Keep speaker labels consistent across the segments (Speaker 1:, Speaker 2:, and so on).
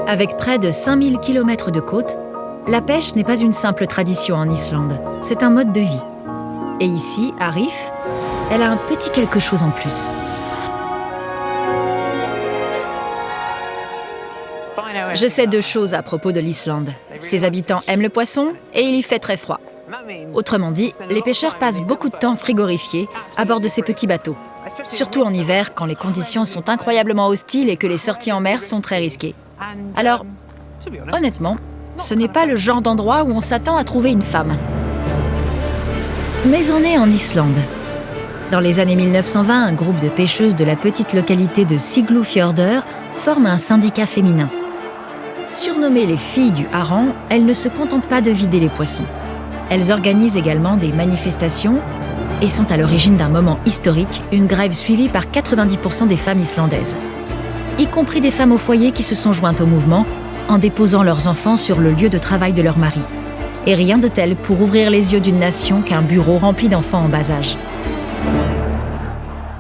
Speaker 1: Avec près de 5000 km de côte, la pêche n'est pas une simple tradition en Islande, c'est un mode de vie. Et ici, à Rif, elle a un petit quelque chose en plus. Je sais 2 choses à propos de l'Islande. Ses habitants aiment le poisson et il y fait très froid. Autrement dit, les pêcheurs passent beaucoup de temps frigorifiés à bord de ces petits bateaux. Surtout en hiver, quand les conditions sont incroyablement hostiles et que les sorties en mer sont très risquées. Alors, honnêtement, ce n'est pas le genre d'endroit où on s'attend à trouver une femme. Mais on est en Islande. Dans les années 1920, un groupe de pêcheuses de la petite localité de Siglufjörður forme un syndicat féminin. Surnommées les filles du hareng, elles ne se contentent pas de vider les poissons. Elles organisent également des manifestations et sont à l'origine d'un moment historique, une grève suivie par 90% des femmes islandaises. Y compris des femmes au foyer qui se sont jointes au mouvement en déposant leurs enfants sur le lieu de travail de leur mari. Et rien de tel pour ouvrir les yeux d'une nation qu'un bureau rempli d'enfants en bas âge.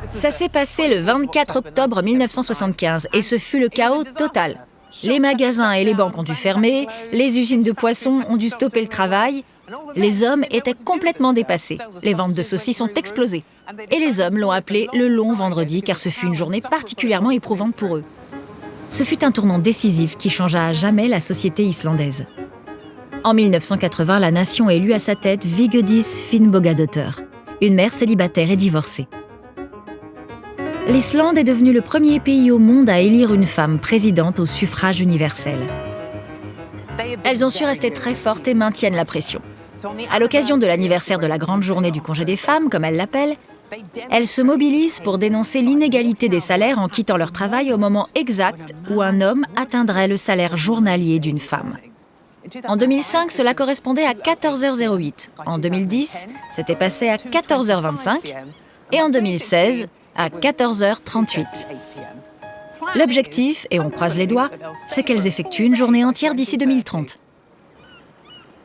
Speaker 1: Ça s'est passé le 24 octobre 1975 et ce fut le chaos total. Les magasins et les banques ont dû fermer, les usines de poissons ont dû stopper le travail. Les hommes étaient complètement dépassés. Les ventes de saucisses ont explosé. Et les hommes l'ont appelé le long vendredi car ce fut une journée particulièrement éprouvante pour eux. Ce fut un tournant décisif qui changea à jamais la société islandaise. En 1980, la nation élut à sa tête Vigdis Finnbogadóttir, une mère célibataire et divorcée. L'Islande est devenue le premier pays au monde à élire une femme présidente au suffrage universel. Elles ont su rester très fortes et maintiennent la pression. À l'occasion de l'anniversaire de la grande journée du congé des femmes, comme elles l'appellent, elles se mobilisent pour dénoncer l'inégalité des salaires en quittant leur travail au moment exact où un homme atteindrait le salaire journalier d'une femme. En 2005, cela correspondait à 14h08. En 2010, c'était passé à 14h25. Et en 2016, à 14h38. L'objectif, et on croise les doigts, c'est qu'elles effectuent une journée entière d'ici 2030.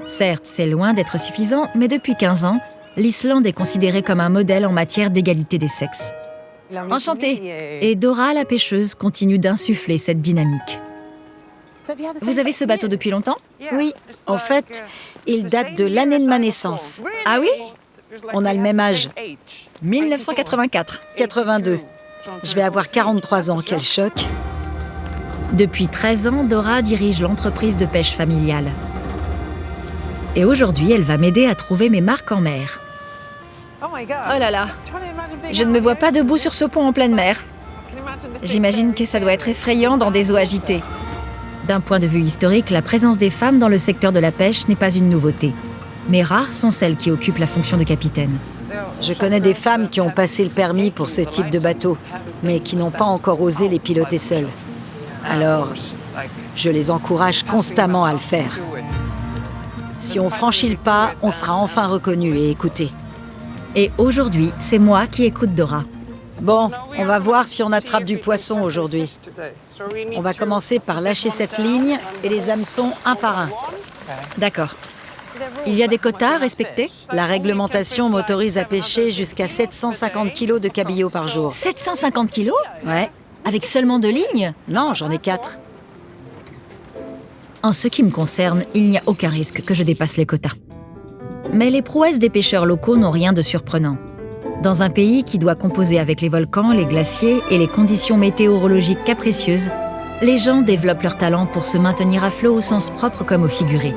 Speaker 1: Certes, c'est loin d'être suffisant, mais depuis 15 ans, l'Islande est considérée comme un modèle en matière d'égalité des sexes. Enchantée. Et Dora, la pêcheuse, continue d'insuffler cette dynamique. Vous avez ce bateau depuis longtemps ?
Speaker 2: Oui, en fait, il date de l'année de ma naissance.
Speaker 1: Ah oui ?
Speaker 2: On a le même âge.
Speaker 1: 1984.
Speaker 2: 82. Je vais avoir 43 ans, quel choc.
Speaker 1: Depuis 13 ans, Dora dirige l'entreprise de pêche familiale. Et aujourd'hui, elle va m'aider à trouver mes marques en mer. Oh là là, je ne me vois pas debout sur ce pont en pleine mer. J'imagine que ça doit être effrayant dans des eaux agitées. D'un point de vue historique, la présence des femmes dans le secteur de la pêche n'est pas une nouveauté. Mais rares sont celles qui occupent la fonction de capitaine.
Speaker 2: Je connais des femmes qui ont passé le permis pour ce type de bateau, mais qui n'ont pas encore osé les piloter seules. Alors, je les encourage constamment à le faire. Si on franchit le pas, on sera enfin reconnu et écouté.
Speaker 1: Et aujourd'hui, c'est moi qui écoute Dora.
Speaker 2: Bon, on va voir si on attrape du poisson aujourd'hui. On va commencer par lâcher cette ligne et les hameçons un par un.
Speaker 1: D'accord. Il y a des quotas à respecter ?
Speaker 2: La réglementation m'autorise à pêcher jusqu'à 750 kilos de cabillaud par jour.
Speaker 1: 750 kilos ?
Speaker 2: Ouais.
Speaker 1: Avec seulement 2 lignes ?
Speaker 2: Non, j'en ai 4.
Speaker 1: En ce qui me concerne, il n'y a aucun risque que je dépasse les quotas. Mais les prouesses des pêcheurs locaux n'ont rien de surprenant. Dans un pays qui doit composer avec les volcans, les glaciers et les conditions météorologiques capricieuses, les gens développent leur talent pour se maintenir à flot au sens propre comme au figuré.